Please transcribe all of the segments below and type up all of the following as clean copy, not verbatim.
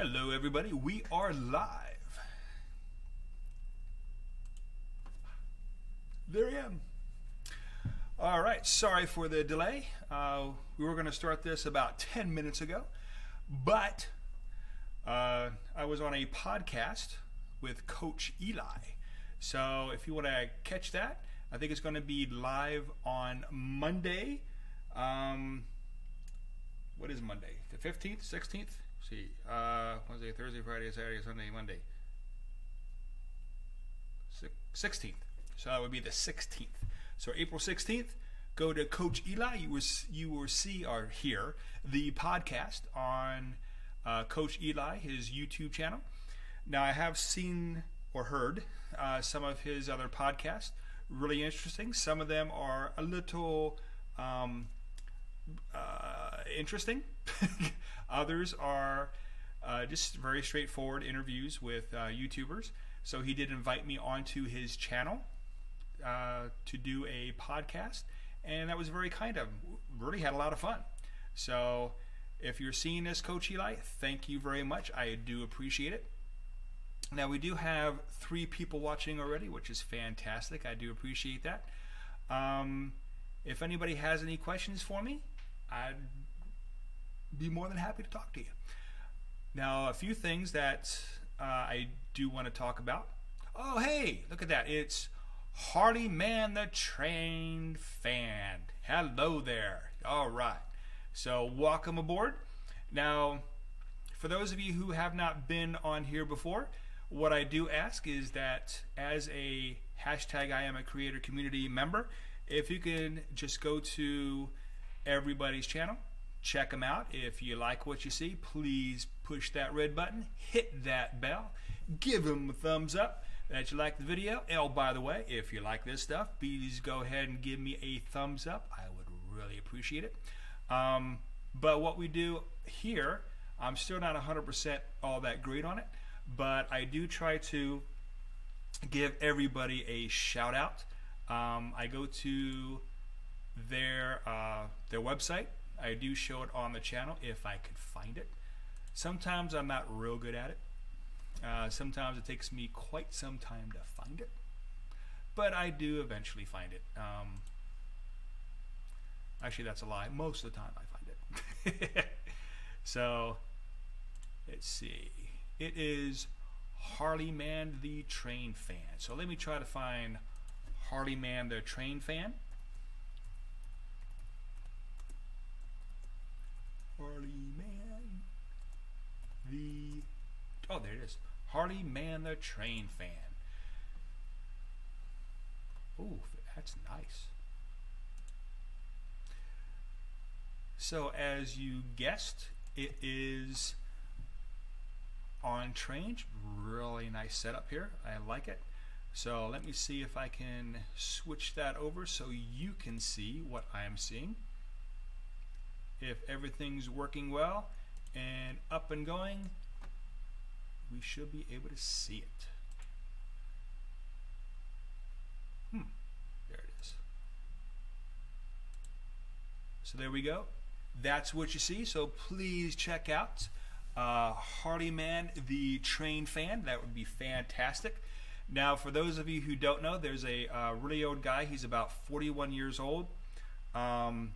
Hello everybody, we are live. There I am. All right, sorry for the delay. We were going to start this about 10 minutes ago, but I was on a podcast with Coach Eli. So if you want to catch that, I think it's going to be live on Monday. What is Monday? The 15th, 16th? See, Wednesday, Thursday, Friday, Saturday, Sunday, Monday. 16th. So that would be the 16th. So April 16th, go to Coach Eli. You will see or hear the podcast on Coach Eli, his YouTube channel. Now I have seen or heard some of his other podcasts. Really interesting. Some of them are a little interesting. Others are just very straightforward interviews with YouTubers. So he did invite me onto his channel to do a podcast, and that was very kind of him. Really had a lot of fun. So if you're seeing this, Coach Eli, thank you very much. I do appreciate it. Now we do have 3 people watching already, which is fantastic. I do appreciate that. If anybody has any questions for me, I'd be more than happy to talk to you. Now, a few things that I do want to talk about. Oh, hey, look at that. It's Harley Man the Train Fan. Hello there. All right. So, welcome aboard. Now, for those of you who have not been on here before, what I do ask is that as a hashtag IAmACreator community member, if you can just go to everybody's channel, check them out. If you like what you see, please push that red button, hit that bell, give them a thumbs up that you like the video. And by the way, if you like this stuff, please go ahead and give me a thumbs up. I would really appreciate it. But what we do here, I'm still not 100% all that great on it, but I do try to give everybody a shout out. I go to their website. I do show it on the channel if I could find it. Sometimes I'm not real good at it. Sometimes it takes me quite some time to find it, but I do eventually find it. Actually, that's a lie. Most of the time I find it. So let's see. It is Harley Man the Train Fan. So let me try to find Harley Man the Train Fan. Harley Man the... Oh, there it is. Harley Man the Train Fan. Oh, that's nice. So, as you guessed, it is on trains. Really nice setup here. I like it. So, let me see if I can switch that over so you can see what I am seeing. If everything's working well and up and going, we should be able to see it. There it is. So there we go. That's what you see. So please check out Harley Man the Train Fan. That would be fantastic. Now, for those of you who don't know, there's a really old guy. He's about 41 years old.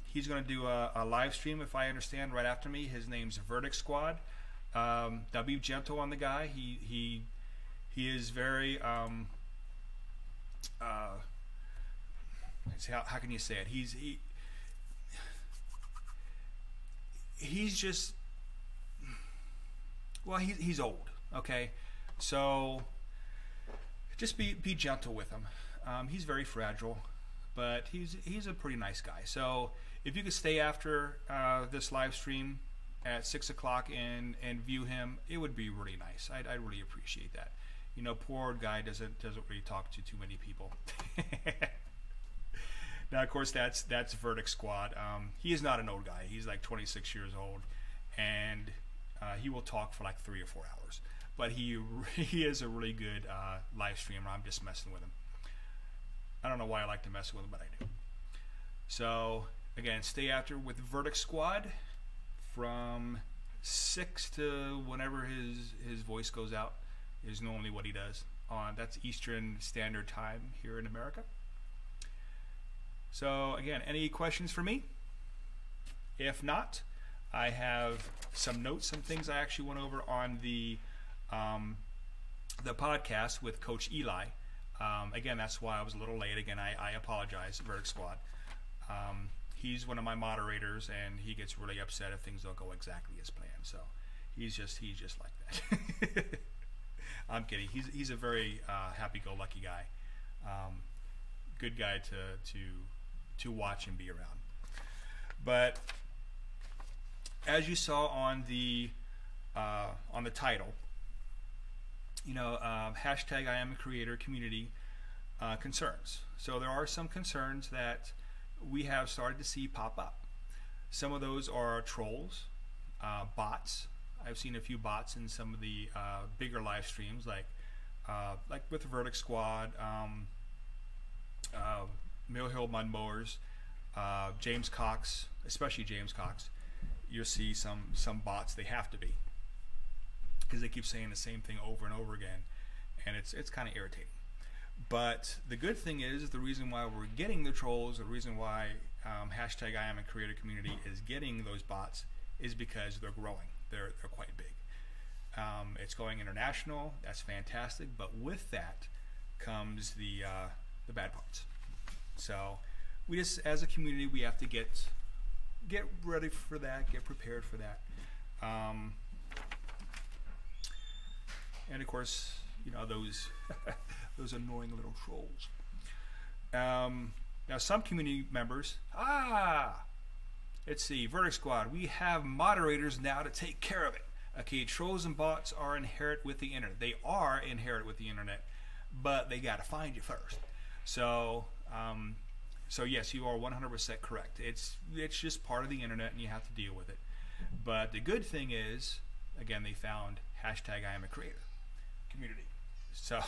He's going to do a live stream, if I understand, right after me. His name's Verdict Squad. Now be gentle on the guy. He is very how can you say it? He's just, well, he's old. Okay, so just be gentle with him. He's very fragile, but he's a pretty nice guy. So if you could stay after this live stream at 6 o'clock and view him, it would be really nice. I'd really appreciate that. You know, poor old guy doesn't really talk to too many people. Now, of course, that's Verdict Squad. He is not an old guy. He's like 26 years old, and he will talk for like 3 or 4 hours. But he is a really good live streamer. I'm just messing with him. I don't know why I like to mess with him, but I do. So again, stay after with Verdict Squad from 6 to whenever his voice goes out is normally what he does. That's Eastern Standard Time here in America. So again, any questions for me? If not, I have some notes, some things I actually went over on the podcast with Coach Eli. Again, that's why I was a little late. Again, I apologize, Verdict Squad. He's one of my moderators, and he gets really upset if things don't go exactly as planned. So he's just like that. I'm kidding. He's a very happy-go-lucky guy. Good guy to watch and be around. But as you saw on the title, hashtag IAmACreator community concerns. So there are some concerns that we have started to see pop up. Some of those are trolls, bots. I've seen a few bots in some of the bigger live streams, like with the Verdict Squad, Mill Hill Mudmowers, James Cox, especially James Cox. You'll see some bots. They have to be, because they keep saying the same thing over and over again, and it's kind of irritating. But the good thing is, the reason why we're getting the trolls, the reason why hashtag IAmACreator community is getting those bots, is because they're growing. They're quite big. It's going international. That's fantastic. But with that comes the bad parts. So we just, as a community, we have to get ready for that, get prepared for that. And of course, those those annoying little trolls. Now some community members, let's see, Verdict Squad, we have moderators now to take care of it. Okay, trolls and bots are inherent with the internet. They are inherent with the internet, but they got to find you first. So yes, you are 100% correct. It's just part of the internet, and you have to deal with it. But the good thing is, again, they found hashtag IAmACreator community. So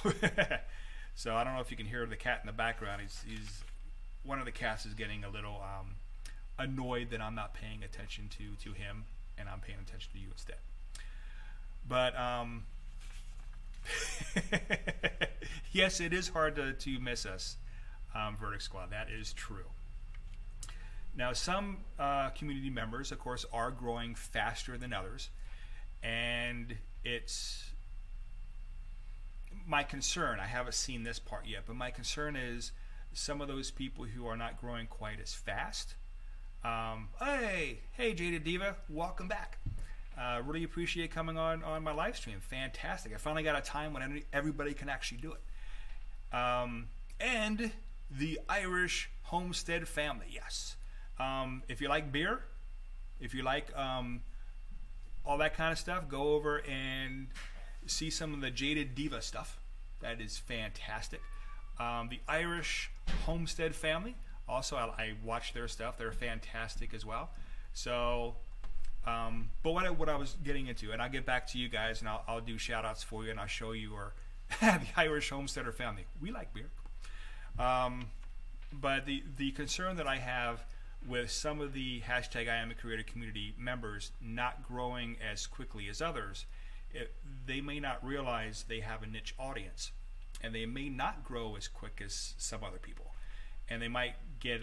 so I don't know if you can hear the cat in the background. He's one of the cats is getting a little annoyed that I'm not paying attention to him, and I'm paying attention to you instead. But yes, it is hard to miss us, Verdict Squad. That is true. Now, some community members, of course, are growing faster than others, and it's my concern. I haven't seen this part yet, but my concern is some of those people who are not growing quite as fast. Hey, Jaded Diva, welcome back. Really appreciate coming on my live stream. Fantastic. I finally got a time when everybody can actually do it. And the Irish Homestead family, yes. If you like beer, if you like all that kind of stuff, go over and see some of the Jaded Diva stuff. That is fantastic. The Irish Homestead family, also I watch their stuff. They're fantastic as well. So, but what I was getting into, and I'll get back to you guys, and I'll do shout outs for you, and I'll show you the Irish Homesteader family. We like beer. But the concern that I have with some of the hashtag IAmACreator community members not growing as quickly as others, they may not realize they have a niche audience, and they may not grow as quick as some other people, and they might get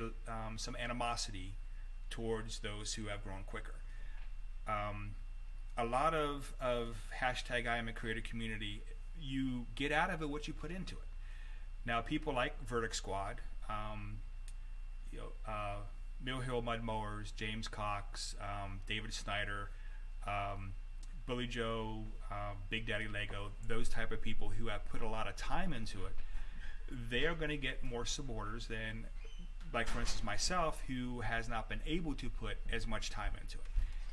some animosity towards those who have grown quicker. A lot of hashtag IAmACreator community, you get out of it what you put into it. Now, people like Verdict Squad, Mill Hill Mudmowers, James Cox, David Snyder, Billy Joe, Big Daddy Lego, those type of people who have put a lot of time into it, they are going to get more supporters than, like for instance, myself, who has not been able to put as much time into it.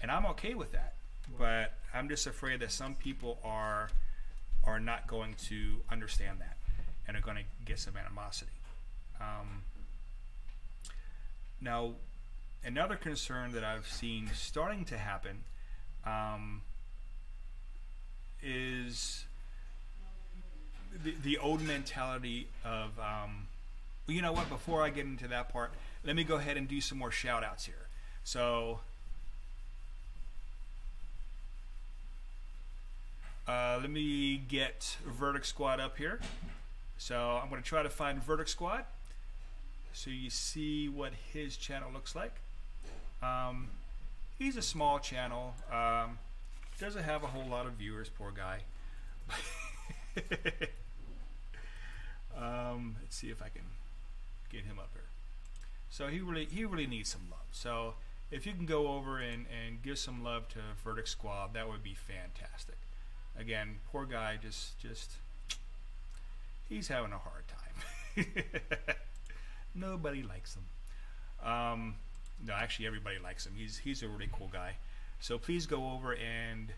And I'm okay with that, but I'm just afraid that some people are not going to understand that and are going to get some animosity. Now, another concern that I've seen starting to happen is the old mentality of, well, you know what, before I get into that part, let me go ahead and do some more shout outs here. So Let me get Verdict Squad up here. So I'm going to try to find Verdict Squad so you see what his channel looks like. He's a small channel. Doesn't have a whole lot of viewers, poor guy. Let's see if I can get him up here. So he really needs some love. So if you can go over and give some love to Verdict Squad, that would be fantastic. Again, poor guy, just he's having a hard time. Nobody likes him. No, actually everybody likes him. He's a really cool guy. So please go over and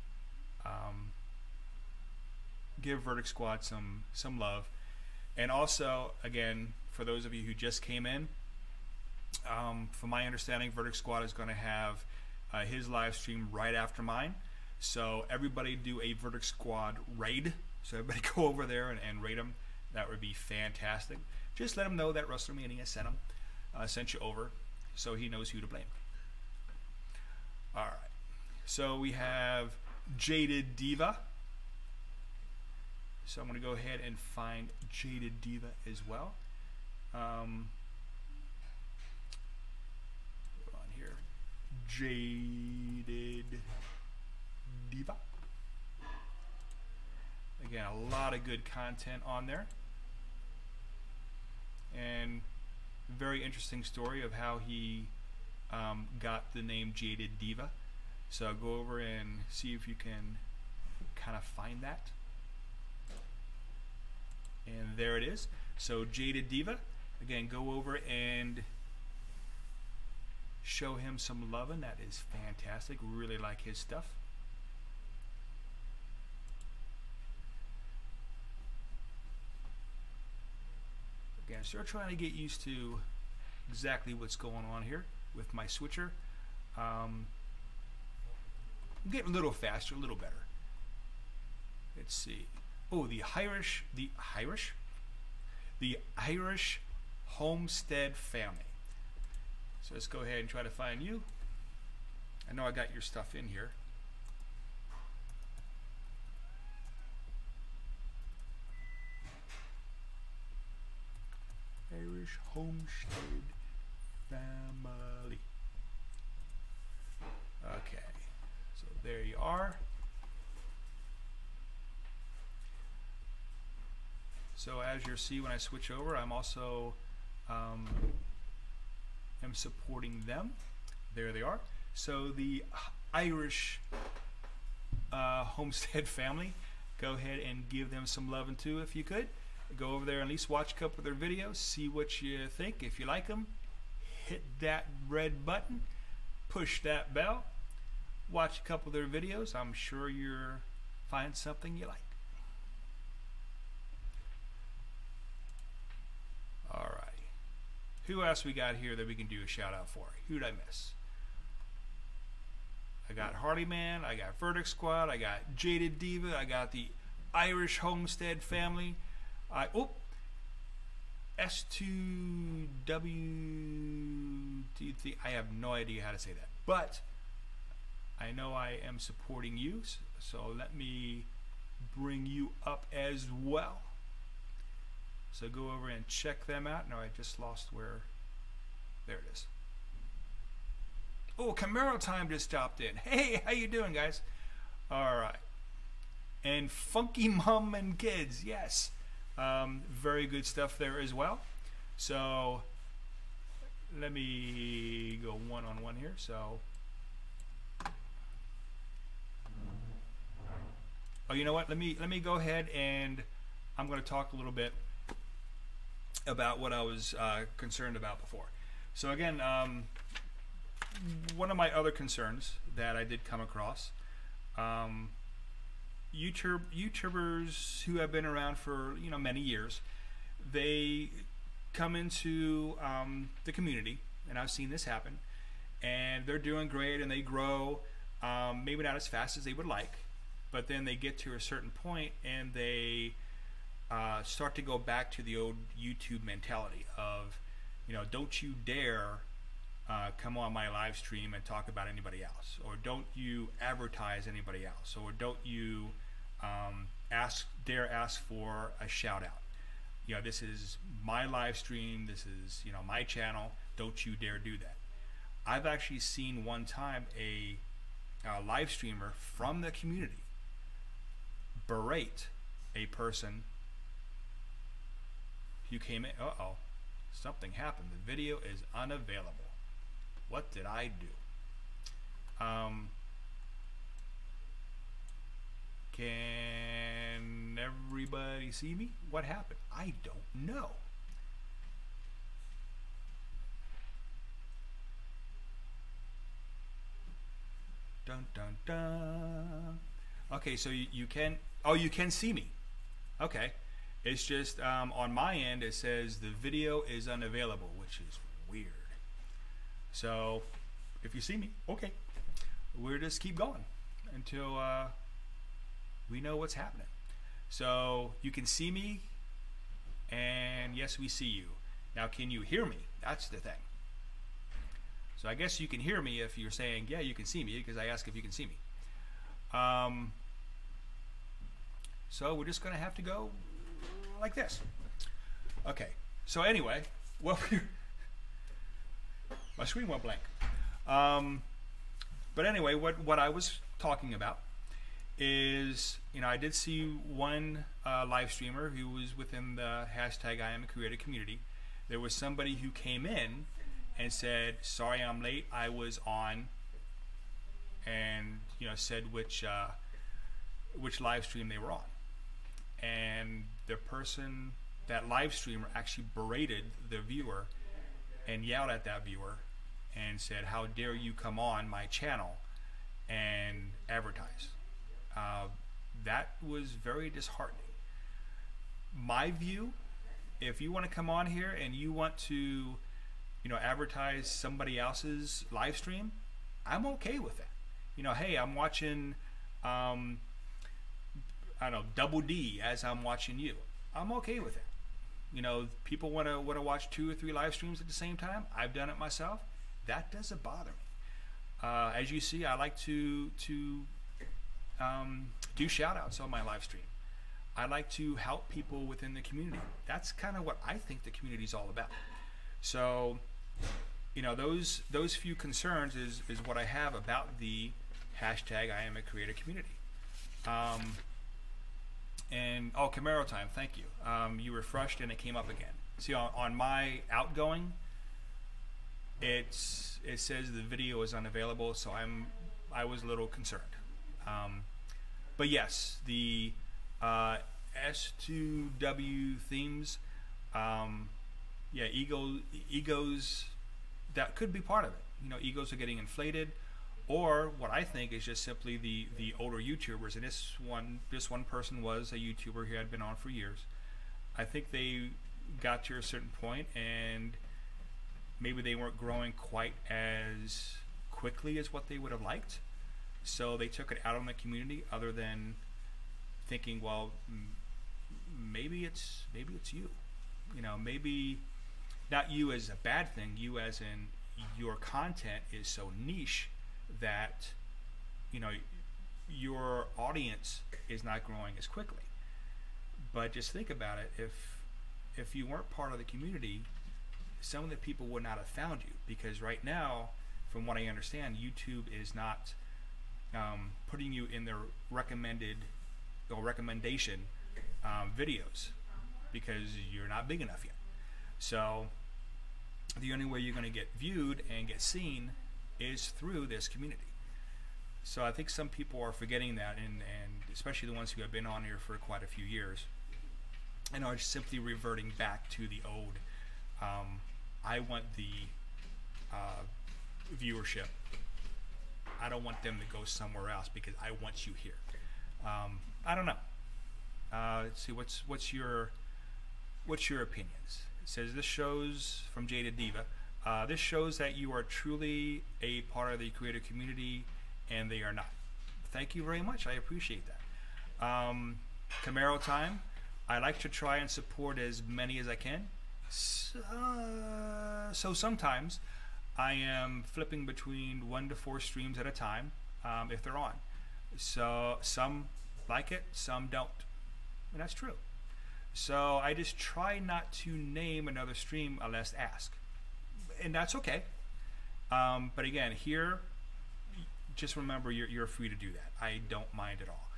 give Verdict Squad some love. And also, again, for those of you who just came in, from my understanding, Verdict Squad is going to have his live stream right after mine. So everybody do a Verdict Squad raid. So everybody go over there and raid him. That would be fantastic. Just let him know that WrestleMania sent you over, so he knows who to blame. All right. So we have Jaded Diva. So I'm going to go ahead and find Jaded Diva as well. Hold on here. Jaded Diva. Again, a lot of good content on there. And very interesting story of how he got the name Jaded Diva. So go over and see if you can kind of find that. And there it is. So Jaded Diva, again, go over and show him some loving. That is fantastic. Really like his stuff. Again, still trying to get used to exactly what's going on here with my switcher. I'm getting a little faster, a little better. Let's see. Oh, the Irish Homestead family. So let's go ahead and try to find you. I know I got your stuff in here. Irish Homestead family. Okay, so there you are. So as you'll see when I switch over, I'm also am supporting them. There they are. So the Irish Homestead family, go ahead and give them some loving too if you could. Go over there and at least watch a couple of their videos, see what you think. If you like them, hit that red button, push that bell, watch a couple of their videos. I'm sure you'll find something you like. Alright. Who else we got here that we can do a shout out for? Who did I miss? I got Harley Man, I got Verdict Squad, I got Jaded Diva, I got the Irish Homestead family. S2W. I have no idea how to say that, but I know I am supporting you, so let me bring you up as well. So go over and check them out. No, I just lost where. There it is. Oh, Camaro Time just stopped in. Hey, how you doing, guys? All right. And Funky Mom and Kids, yes. Very good stuff there as well. So let me go one-on-one here. So, oh, you know what? Let me go ahead and I'm going to talk a little bit about what I was concerned about before. So again, one of my other concerns that I did come across, YouTubers who have been around for many years, they come into the community, and I've seen this happen, and they're doing great and they grow, maybe not as fast as they would like, but then they get to a certain point and they start to go back to the old YouTube mentality of, don't you dare come on my live stream and talk about anybody else, or don't you advertise anybody else, or don't you dare ask for a shout out. You know, this is my live stream. This is, you know, my channel. Don't you dare do that. I've actually seen one time a live streamer from the community berate a person who came in. Uh-oh, something happened. The video is unavailable. What did I do? Can everybody see me? What happened? I don't know. Dun dun dun. Okay, so you can, oh, you can see me. Okay, it's just on my end it says the video is unavailable, which is weird. So if you see me, okay, we'll just keep going until we know what's happening. So you can see me, and yes, we see you. Now, can you hear me? That's the thing. So I guess you can hear me if you're saying, yeah, you can see me, because I asked if you can see me. So we're just going to have to go like this. Okay, so anyway, well, my screen went blank. But anyway, what I was talking about is, you know, I did see one live streamer who was within the hashtag IAmACreator community. There was somebody who came in and said, sorry I'm late, I was on, and, you know, said which live stream they were on. And the person, that live streamer, actually berated the viewer and yelled at that viewer and said, how dare you come on my channel and advertise. That was very disheartening. My view, if you want to come on here and you want to, you know, advertise somebody else's live stream, I'm okay with that. You know, hey, I'm watching I don't know, Double D as I'm watching you. I'm okay with it. You know, people want to watch 2 or 3 live streams at the same time. I've done it myself. That doesn't bother me. As you see, I like to do shout outs on my live stream. I like to help people within the community. That's kind of what I think the community is all about. So, you know, those few concerns is what I have about the hashtag IAmACreator community. And oh, Camaro time, thank you. You refreshed and it came up again. See, on my outgoing, it says the video is unavailable, so I was a little concerned. But yes, the S2W themes, yeah, egos, that could be part of it. You know, egos are getting inflated, or what I think is just simply the older YouTubers, and this one person was a YouTuber who had been on for years. I think they got to a certain point and maybe they weren't growing quite as quickly as what they would have liked, so they took it out on the community, other than thinking, well, maybe it's you. You know, maybe not you as a bad thing, you as in your content is so niche that, you know, your audience is not growing as quickly. But just think about it, if you weren't part of the community, some of the people would not have found you, because right now, from what I understand, YouTube is not putting you in their recommended or recommendation videos, because you're not big enough yet. So the only way you're going to get viewed and get seen is through this community. So I think some people are forgetting that, and especially the ones who have been on here for quite a few years and are simply reverting back to the old, I want the viewership. I don't want them to go somewhere else because I want you here. I don't know. Let's see, what's your opinions? It says, this shows, from Jada Diva, this shows that you are truly a part of the creator community, and they are not. Thank you very much. I appreciate that. Camaro time. I like to try and support as many as I can. So sometimes I am flipping between 1 to 4 streams at a time if they're on. So some like it, some don't, and that's true. So I just try not to name another stream unless asked, and that's okay. But again, here, just remember you're free to do that. I don't mind at all.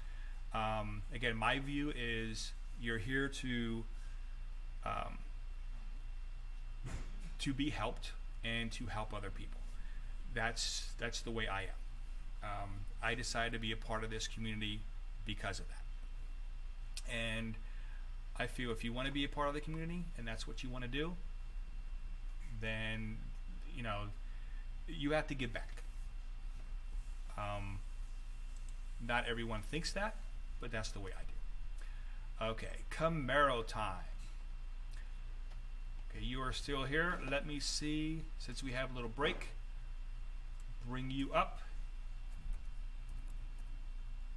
Again, my view is you're here to be helped and to help other people. That's the way I am. I decided to be a part of this community because of that. And I feel if you want to be a part of the community and that's what you want to do, then you have to give back. Not everyone thinks that, but that's the way I do. Okay, Camaro time. Okay, you are still here. Let me see, since we have a little break, bring you up.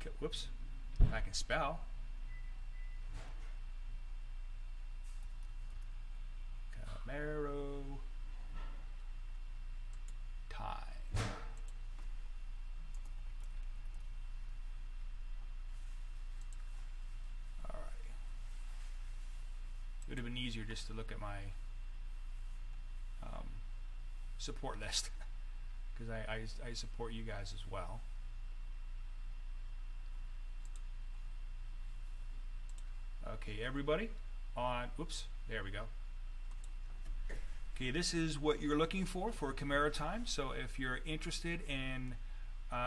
Okay, whoops, if I can spell. Camaro time. Alright. It would have been easier just to look at my support list because I support you guys as well. Okay, everybody on, whoops, there we go. Okay, this is what you're looking for Camaro time. So if you're interested in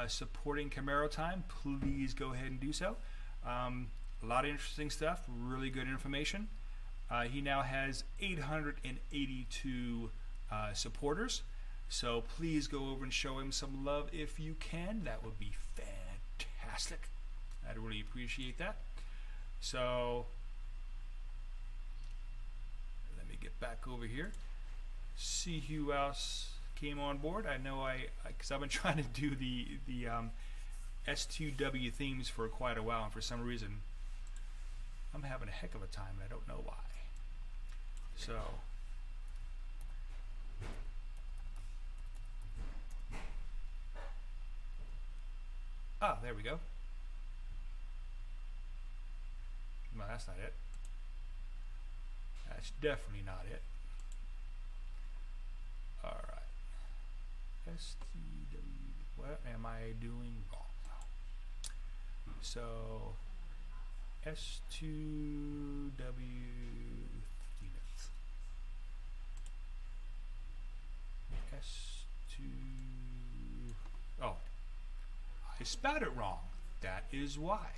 supporting Camaro time, please go ahead and do so. A lot of interesting stuff, really good information. He now has 882 supporters. So please go over and show him some love if you can. That would be fantastic. I'd really appreciate that. So let me get back over here. See who else came on board. I know because I've been trying to do the S2W themes for quite a while, and for some reason I'm having a heck of a time and I don't know why. So there we go. No, that's not it. That's definitely not it. Alright. STW. What am I doing wrong? So S2W themes. S2. Oh, I spelled it wrong. That is why.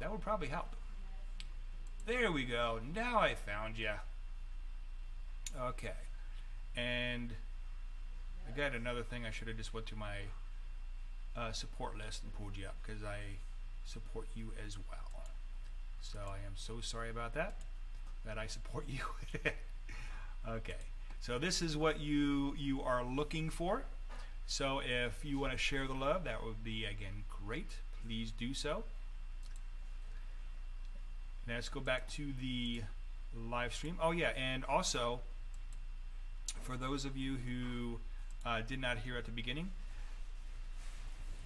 That would probably help. There we go. Now I found you. Okay. And I got another thing. I should have just went to my support list and pulled you up because I support you as well. So I am so sorry about that I support you. Okay. So this is what you are looking for. So if you want to share the love, that would be, again, great. Please do so. Now let's go back to the live stream. Oh yeah, and also for those of you who did not hear at the beginning,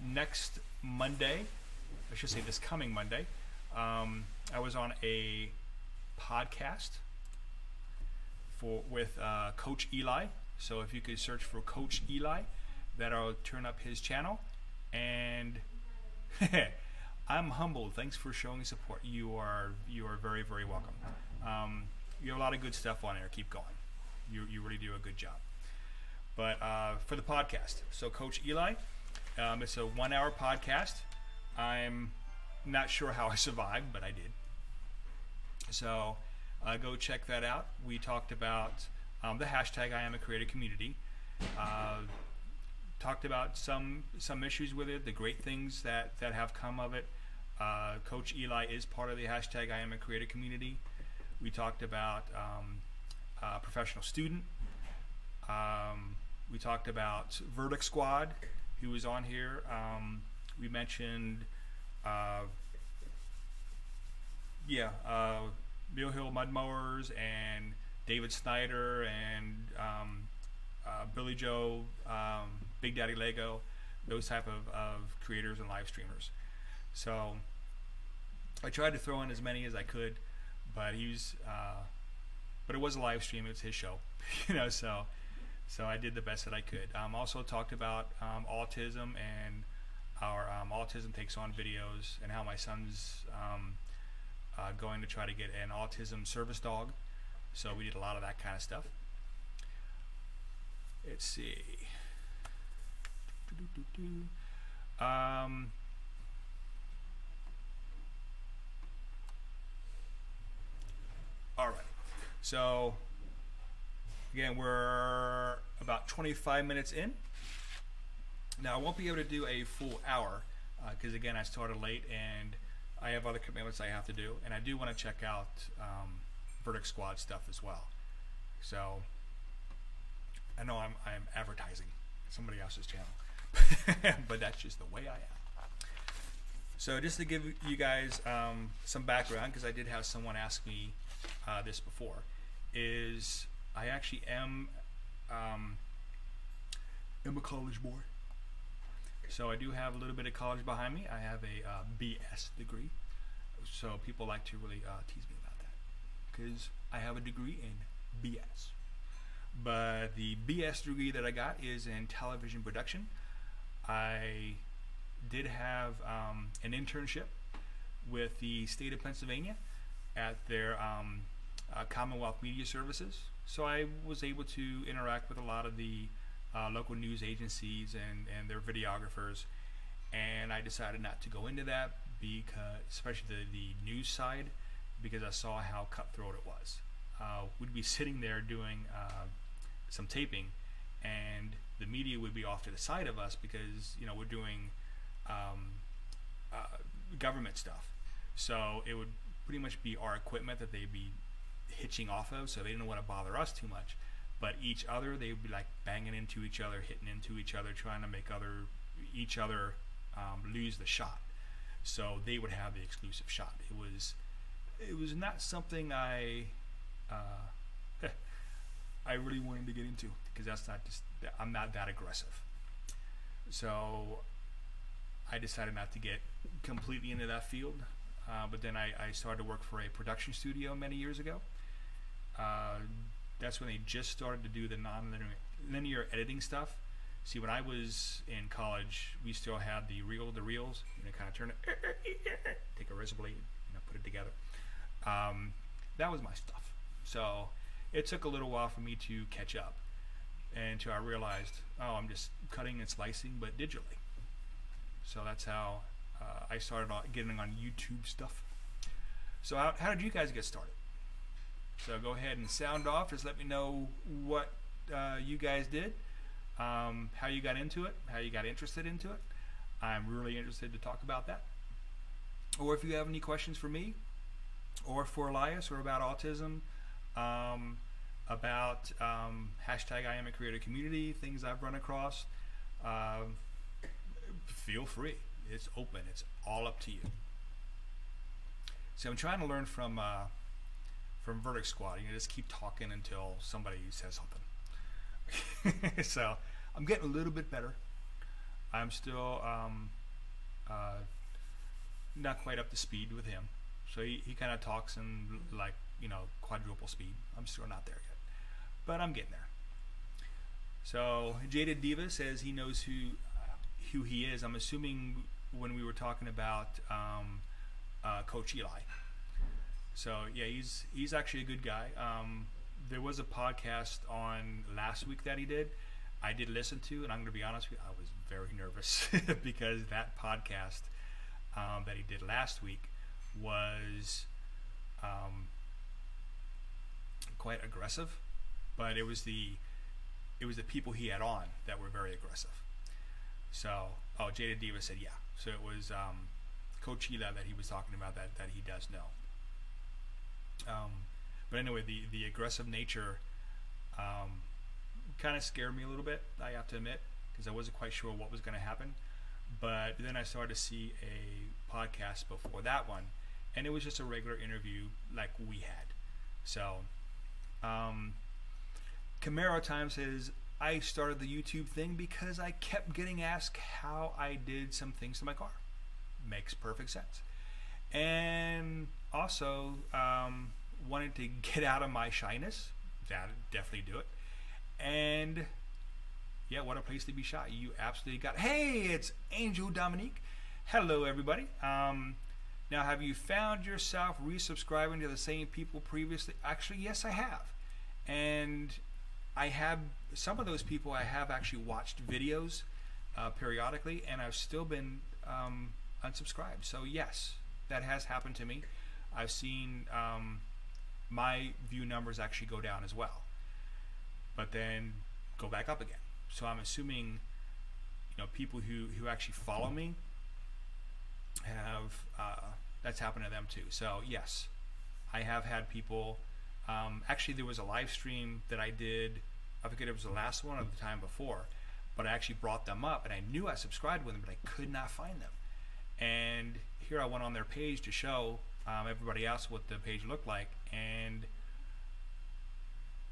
next Monday, I should say this coming Monday, I was on a podcast with Coach Eli. So if you could search for Coach Eli, that'll turn up his channel. And I'm humbled. Thanks for showing support. You are very, very welcome. You have a lot of good stuff on there. Keep going. You really do a good job. But for the podcast, so Coach Eli, it's a 1-hour podcast. I'm not sure how I survived, but I did. So go check that out. We talked about the hashtag IAmACreator community. Talked about some issues with it, the great things that have come of it. Coach Eli is part of the hashtag IAmACreator community. We talked about professional student. We talked about Verdict Squad, who was on here. We mentioned Mill Hill Mud Mowers and David Snyder and Billy Joe, Big Daddy Lego, those type of creators and live streamers. So I tried to throw in as many as I could, but but it was a live stream. It was his show, so I did the best that I could. Also talked about autism and our Autism Takes On videos, and how my son's going to try to get an autism service dog. So we did a lot of that kind of stuff. Let's see. All right. So again, we're about 25 minutes in. Now I won't be able to do a full hour because again I started late and I have other commitments I have to do, and I do want to check out Verdict Squad stuff as well. So I know I'm advertising somebody else's channel, but that's just the way I am. So just to give you guys some background, because I did have someone ask me this before, is I actually am a college boy. So I do have a little bit of college behind me. I have a BS degree. So people like to really tease me about that, because I have a degree in BS. But the BS degree that I got is in television production. I did have an internship with the state of Pennsylvania at their Commonwealth Media Services. So I was able to interact with a lot of the local news agencies and their videographers, and I decided not to go into that, because especially the news side, because I saw how cutthroat it was. We'd be sitting there doing some taping, and the media would be off to the side of us because we're doing government stuff. So it would pretty much be our equipment that they'd be hitching off of, so they didn't want to bother us too much. But each other, they would be like banging into each other, hitting into each other, trying to make each other lose the shot. So they would have the exclusive shot. It was not something I really wanted to get into, because I'm not that aggressive. So I decided not to get completely into that field. But then I started to work for a production studio many years ago. That's when they just started to do the non-linear editing stuff. See, when I was in college, we still had the reels, kind of turn it, take a razor blade, put it together. That was my stuff. So it took a little while for me to catch up, until I realized, oh, I'm just cutting and slicing, but digitally. So that's how I started getting on YouTube stuff. So how did you guys get started? So go ahead and sound off. Just let me know what you guys did, how you got into it, how you got interested into it. I'm really interested to talk about that. Or if you have any questions for me, or for Elias, or about autism, about hashtag IAmACreator community, things I've run across, feel free. It's open. It's all up to you. So I'm trying to learn from Verdict Squad. Just keep talking until somebody says something. So I'm getting a little bit better. I'm still not quite up to speed with him. So he kind of talks in like quadruple speed. I'm still not there yet, but I'm getting there. So Jaded Diva says he knows who he is. I'm assuming when we were talking about Coach Eli. So yeah, he's actually a good guy. There was a podcast on last week that he did. I did listen to, and I'm going to be honest with you, I was very nervous because that podcast that he did last week was quite aggressive, but it was the people he had on that were very aggressive. So, Jada Diva said yeah. So it was Coach Eli that he was talking about that he does know. But anyway, the aggressive nature kind of scared me a little bit, I have to admit, because I wasn't quite sure what was going to happen. But then I started to see a podcast before that one, and it was just a regular interview like we had. So, Camaro Time says, I started the YouTube thing because I kept getting asked how I did some things to my car. Makes perfect sense. and also wanted to get out of my shyness. That'd definitely do it. And yeah, what a place to be shy. You absolutely got. Hey, it's Angel Dominique. Hello, everybody. Now, have you found yourself resubscribing to the same people previously? Actually, yes, I have. And I have some of those people. I have actually watched videos periodically, and I've still been unsubscribed. So yes, that has happened to me. I've seen my view numbers actually go down as well, but then go back up again. So I'm assuming, people who actually follow me have that's happened to them too. So yes, I have had people. Actually, there was a live stream that I did. I forget if it was the last one or the time before, but I actually brought them up, and I knew I subscribed with them, but I could not find them. And here I went on their page to show everybody else what the page looked like, and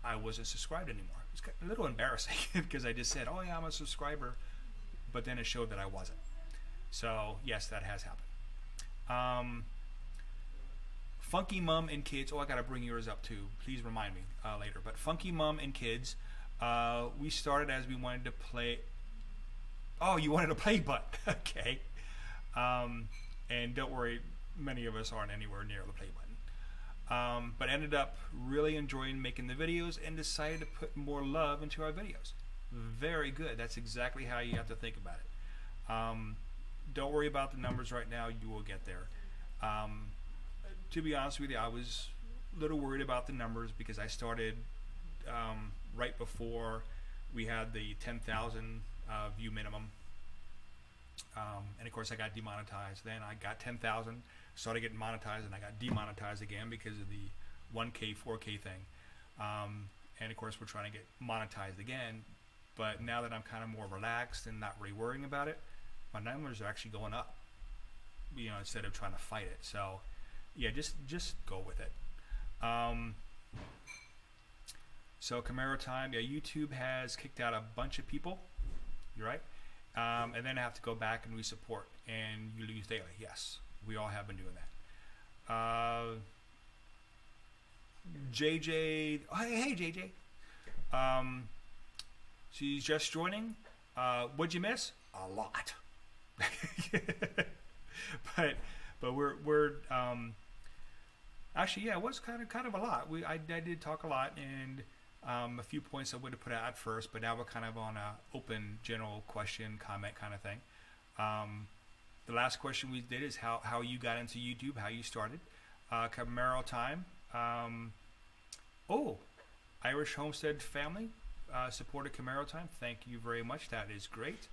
I wasn't subscribed anymore. It was a little embarrassing because I just said, "Oh yeah, I'm a subscriber," but then it showed that I wasn't. So yes, that has happened. Funky Mom and Kids. Oh, I gotta bring yours up too. Please remind me later. But Funky Mom and Kids. We started as we wanted to play. Oh, you wanted to play butt. Okay. And don't worry, many of us aren't anywhere near the play button. But ended up really enjoying making the videos and decided to put more love into our videos. Very good. That's exactly how you have to think about it. Don't worry about the numbers right now. You will get there. To be honest with you, I was a little worried about the numbers because I started right before we had the 10,000 view minimum. And of course I got demonetized. Then I got 10,000, started getting monetized, and I got demonetized again because of the 1K, 4K thing. And of course we're trying to get monetized again. But now that I'm kind of more relaxed and not really worrying about it, my numbers are actually going up, instead of trying to fight it. So yeah, just go with it. So Camaro time, yeah, YouTube has kicked out a bunch of people. You're right. And then I have to go back and re-support, and you lose daily. Yes, we all have been doing that. JJ, oh, hey JJ. She's just joining. What'd you miss? A lot. but we're actually, yeah, it was kind of a lot. I did talk a lot, and a few points I would have put out at first, but now we're kind of on a open general question comment kind of thing. The last question we did is how you got into YouTube, how you started. Camaro time. Irish Homestead family supported Camaro time. Thank you very much. That is great.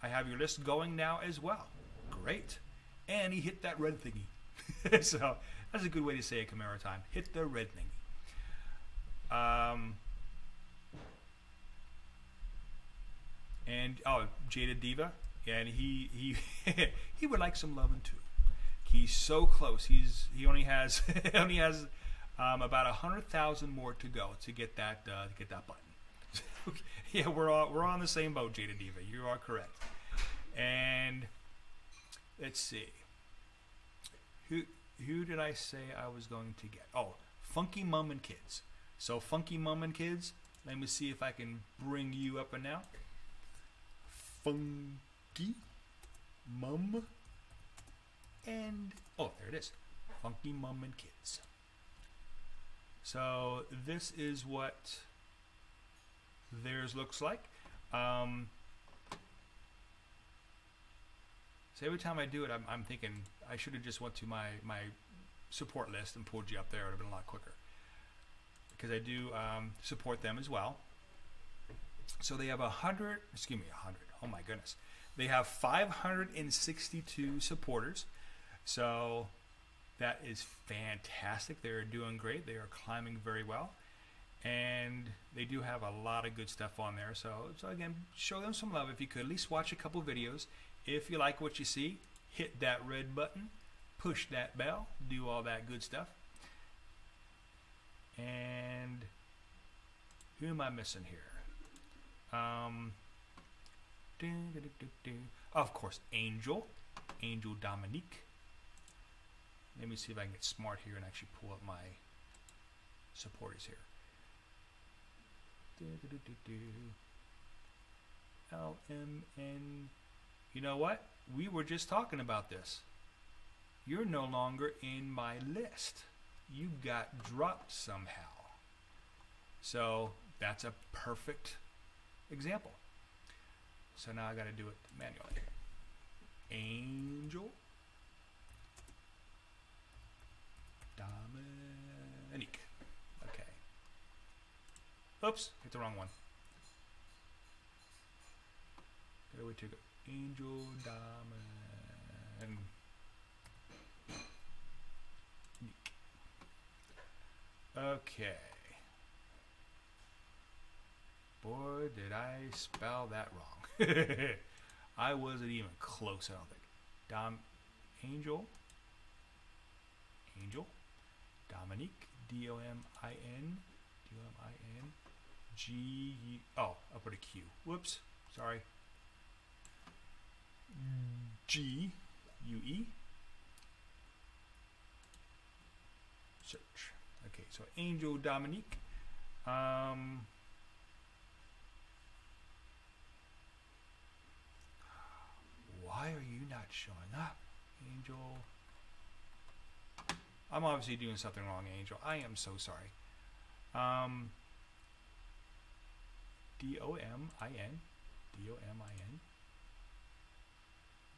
I have your list going now as well. Great. And he hit that red thingy. So that's a good way to say it, Camaro time. Hit the red thingy. And Jada Diva, and he he would like some loving too. He's so close. He only has about 100,000 more to go to get that button. Yeah, we're on the same boat, Jada Diva. You are correct. And let's see, who did I say I was going to get? Oh, Funky Mom and Kids. So Funky Mom and Kids, let me see if I can bring you up and now. Funky Mom and, there it is. Funky Mom and Kids. So this is what theirs looks like. So every time I do it, I'm thinking I should have just went to my support list and pulled you up there. It would have been a lot quicker. Because I do support them as well. So they have 100. Oh my goodness. They have 562 supporters. So that is fantastic. They're doing great. They are climbing very well. And they do have a lot of good stuff on there. So again, show them some love if you could. At least watch a couple videos. If you like what you see, hit that red button, push that bell, do all that good stuff. And who am I missing here? Of course, Angel. Angel Dominique. Let me see if I can get smart here and actually pull up my supporters here. LMN. You know what? We were just talking about this. You're no longer in my list. You got dropped somehow. So that's a perfect example. So now I got to do it manually. Angel Dominique. Okay. Oops, hit the wrong one. Gotta wait to go. Angel Dominique. Okay. Boy, did I spell that wrong. I wasn't even close, I don't think. Angel Dominique, D-O-M-I-N, G-U, oh, I'll put a Q. Whoops, sorry. G-U-E. Search. Okay, so Angel Dominique. Why are you not showing up, Angel? I'm obviously doing something wrong, Angel. I am so sorry. D-O-M-I-N, D-O-M-I-N,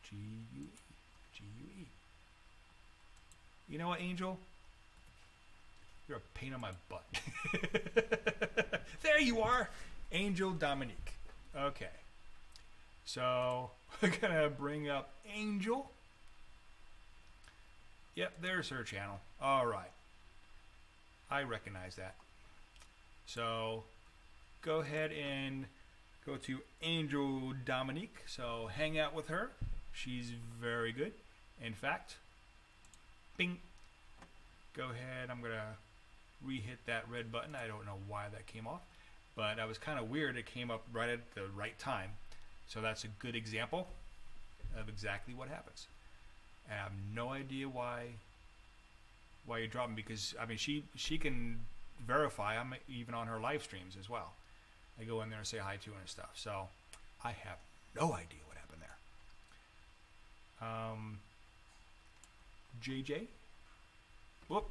G-U-E, G-U-E. You know what, Angel? You're a pain on my butt. There you are, Angel Dominique. Okay. So we're gonna bring up Angel. Yep, there's her channel. All right. I recognize that. So go ahead and go to Angel Dominique. So hang out with her. She's very good. In fact, bing. Go ahead. I'm going to re-hit that red button. I don't know why that came off, but that was kind of weird. It came up right at the right time. So that's a good example of exactly what happens. And I have no idea why you're dropping, because I mean she can verify I'm even on her live streams as well. I go in there and say hi to her and stuff. So I have no idea what happened there. JJ. Whoop.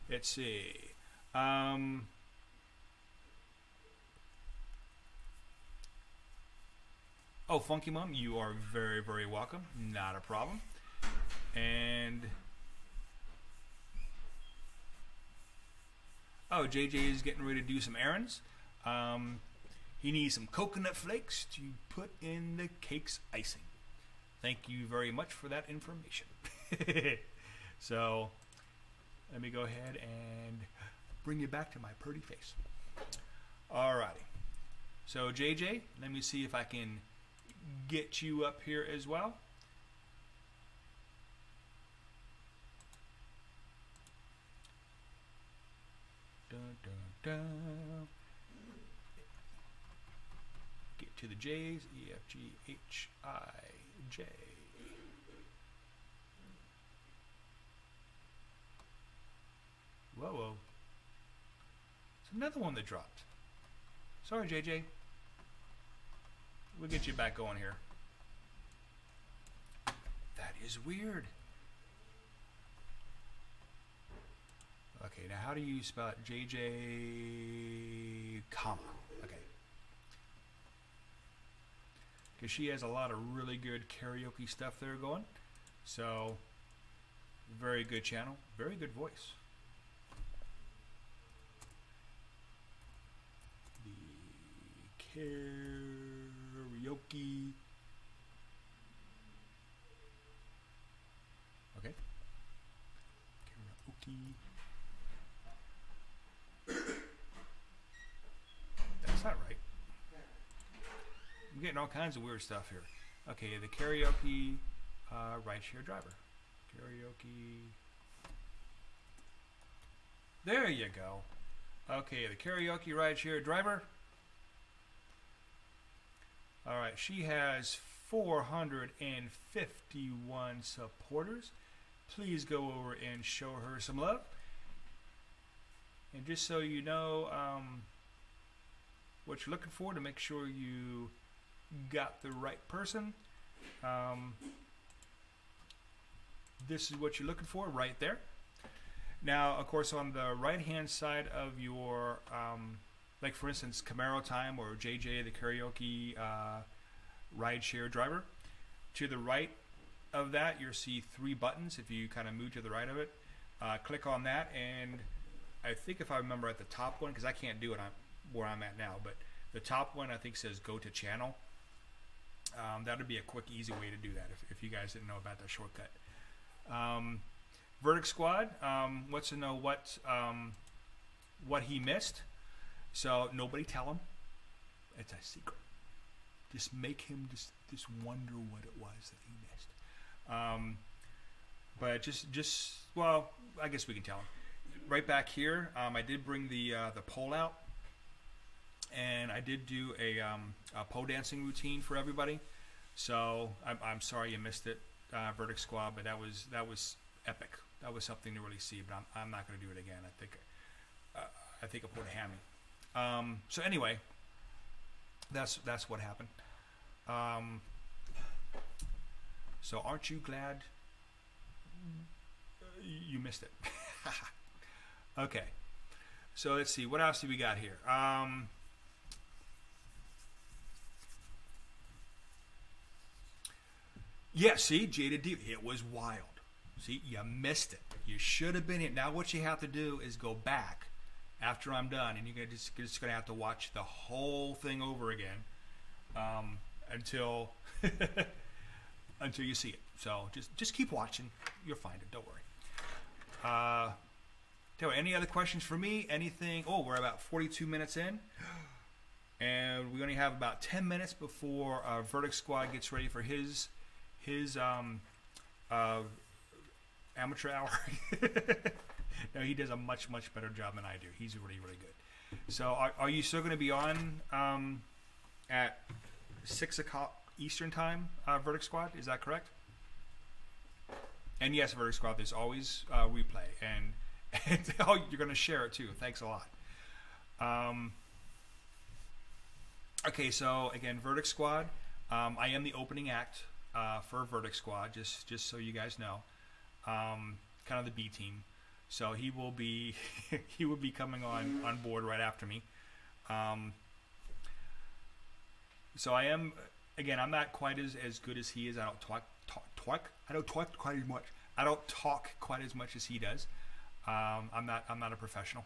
Let's see. Oh, Funky Mom, you are very, very welcome. Not a problem. And oh, JJ is getting ready to do some errands. He needs some coconut flakes to put in the cake's icing. Thank you very much for that information. So let me go ahead and bring you back to my pretty face. Alrighty. So JJ, let me see if I can get you up here as well. Dun, dun, dun. Get to the J's. E, F, G, H, I, J. Whoa, whoa. It's another one that dropped. Sorry, JJ. We'll get you back going here. That is weird. Okay, now how do you spell it? JJ, comma. Okay. Because she has a lot of really good karaoke stuff there going. So, very good channel. Very good voice. The karaoke. Okay. Karaoke. That's not right. I'm getting all kinds of weird stuff here. Okay, the karaoke rideshare driver. Karaoke. There you go. Okay, the karaoke rideshare driver. All right, she has 451 supporters. Please go over and show her some love. And just so you know what you're looking for, to make sure you got the right person, this is what you're looking for right there. Now, of course, on the right-hand side of your, like for instance, Camaro Time or JJ, the karaoke rideshare driver, to the right of that, you'll see 3 buttons. If you kind of move to the right of it, click on that, and I think if I remember at the top one, because I can't do it where I'm at now, but the top one I think says go to channel. That would be a quick, easy way to do that if you guys didn't know about that shortcut. Verdict Squad wants to know what he missed. So nobody tell him. It's a secret. Just make him just wonder what it was that he missed. But just well, I guess we can tell him. Right back here, I did bring the pole out, and I did do a pole dancing routine for everybody. So I'm sorry you missed it, Verdict Squad, but that was epic. That was something to really see. But I'm not going to do it again. I think I pulled a hammy. So anyway, that's what happened. So aren't you glad you missed it? Okay, so let's see, what else do we got here? Yeah, see, Jaded Diva, it was wild. See, you missed it. You should have been here. Now what you have to do is go back after I'm done, and you're just going to have to watch the whole thing over again until until you see it. So just keep watching. You'll find it. Don't worry. Any other questions for me? Anything? Oh, we're about 42 minutes in, and we only have about 10 minutes before Verdict Squad gets ready for his amateur hour. No, he does a much better job than I do. He's really good. So are you still going to be on at 6 o'clock Eastern time, Verdict Squad? Is that correct? And yes, Verdict Squad, there's always replay, and oh, you're going to share it too. Thanks a lot. Okay, so again, Verdict Squad. I am the opening act for Verdict Squad, just so you guys know. Kind of the B team. So he will be he will be coming on board right after me. So I am, again, I'm not quite as good as he is. I don't talk quite as much. I don't talk quite as much as he does. I'm not a professional.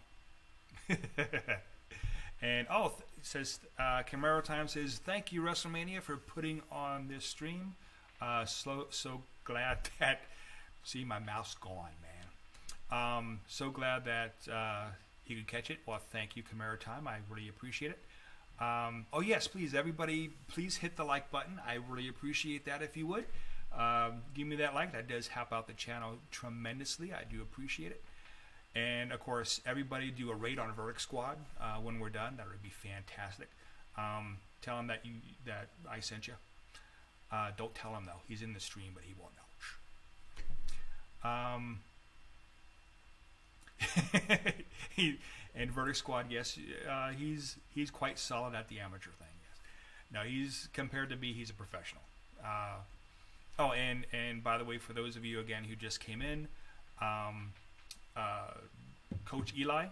And it says Camaro Time says, thank you WrestleMania for putting on this stream. So glad that, see, my mouth's gone, man. So glad that he could catch it. Well, thank you, Camaro Time. I really appreciate it. Oh yes, please, everybody, please hit the like button. I really appreciate that if you would. Give me that like. That does help out the channel tremendously. I do appreciate it. And of course, everybody do a rate on Verdict Squad when we're done. That would be fantastic. Tell him that I sent you. Don't tell him though. He's in the stream, but he won't know. And Verdict Squad, yes, he's quite solid at the amateur thing. Yes. Now he's, compared to me, he's a professional. Oh, and by the way, for those of you again who just came in, Coach Eli,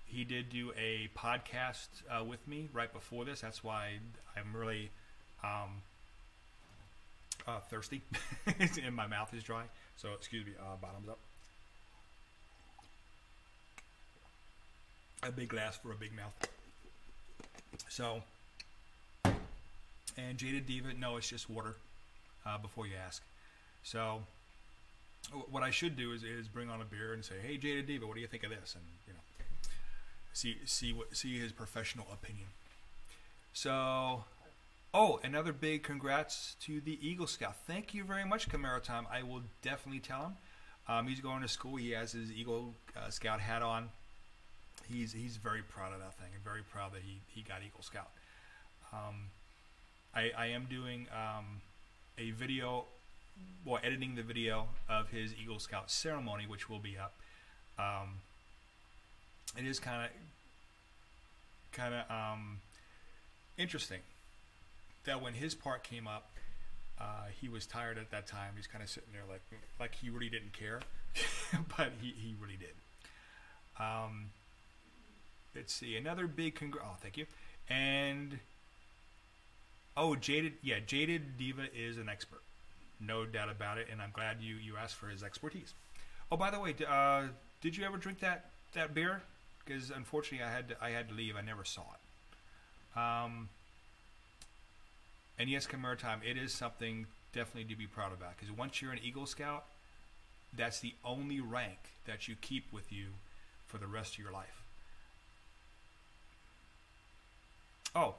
he did do a podcast with me right before this. That's why I'm really thirsty, and my mouth is dry. So excuse me. Bottoms up. A big glass for a big mouth. So, and Jaded Diva, no, it's just water. Before you ask. So, what I should do is bring on a beer and say, "Hey, Jaded Diva, what do you think of this?" And see his professional opinion. So, oh, another big congrats to the Eagle Scout. Thank you very much, Camaro Time. I will definitely tell him. He's going to school. He has his Eagle Scout hat on. He's very proud of that thing, and very proud that he got Eagle Scout. I am doing a video, well, editing the video of his Eagle Scout ceremony, which will be up. It is kind of interesting that when his part came up, he was tired at that time. He's kind of sitting there like he really didn't care, but he really did. Let's see, another big oh, thank you. And oh, Jaded Diva is an expert, no doubt about it, and I'm glad you asked for his expertise. Oh, by the way, did you ever drink that beer? Because unfortunately I had to leave. I never saw it. And yes, Khmer Time, it is something definitely to be proud about, because once you're an Eagle Scout, that's the only rank that you keep with you for the rest of your life. Oh,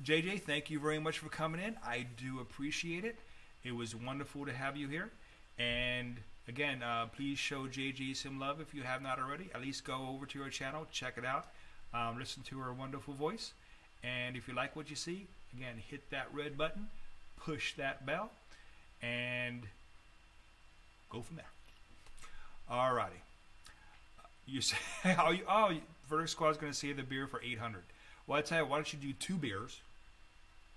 JJ, thank you very much for coming in. I do appreciate it. It was wonderful to have you here. And again, please show JJ some love if you have not already. At least go over to her channel, check it out, listen to her wonderful voice. And if you like what you see, again, hit that red button, push that bell, and go from there. Alrighty. You say, Verdict Squad's going to save the beer for 800. Well, I tell you, why don't you do 2 beers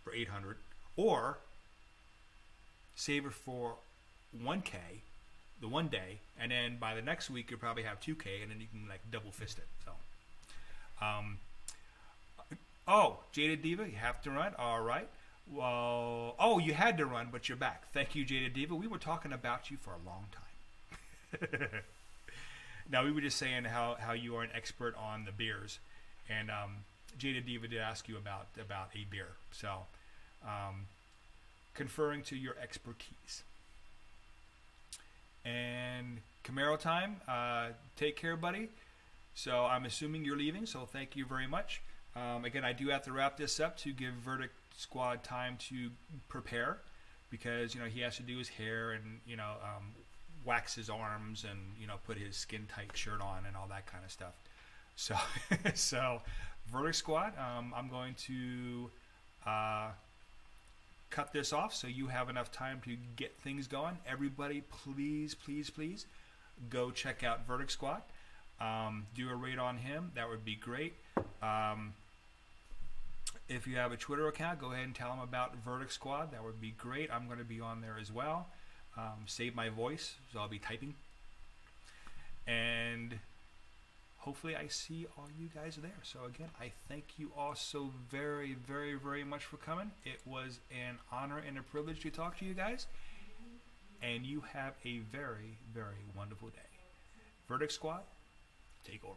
for 800, or save it for 1K, the one day, and then by the next week you'll probably have 2K, and then you can like double fist it. So, oh, Jaded Diva, you have to run. All right. Well, oh, you had to run, but you're back. Thank you, Jaded Diva. We were talking about you for a long time. Now, we were just saying how you are an expert on the beers, and Jaded Diva did ask you about a beer. So, conferring to your expertise. And Camaro Time, take care, buddy. So I'm assuming you're leaving, so thank you very much. Again, I do have to wrap this up to give Verdict Squad time to prepare, because he has to do his hair and wax his arms and put his skin tight shirt on and all that kind of stuff. So so Verdict Squad, I'm going to cut this off so you have enough time to get things going. Everybody, please go check out Verdict Squad. Do a raid on him. That would be great. If you have a Twitter account, go ahead and tell him about Verdict Squad. That would be great. I'm going to be on there as well. Save my voice, so I'll be typing. And hopefully I see all you guys there. So again, I thank you all so very, very, very much for coming. it was an honor and a privilege to talk to you guys, and you have a very, very wonderful day. Verdict Squad, take over.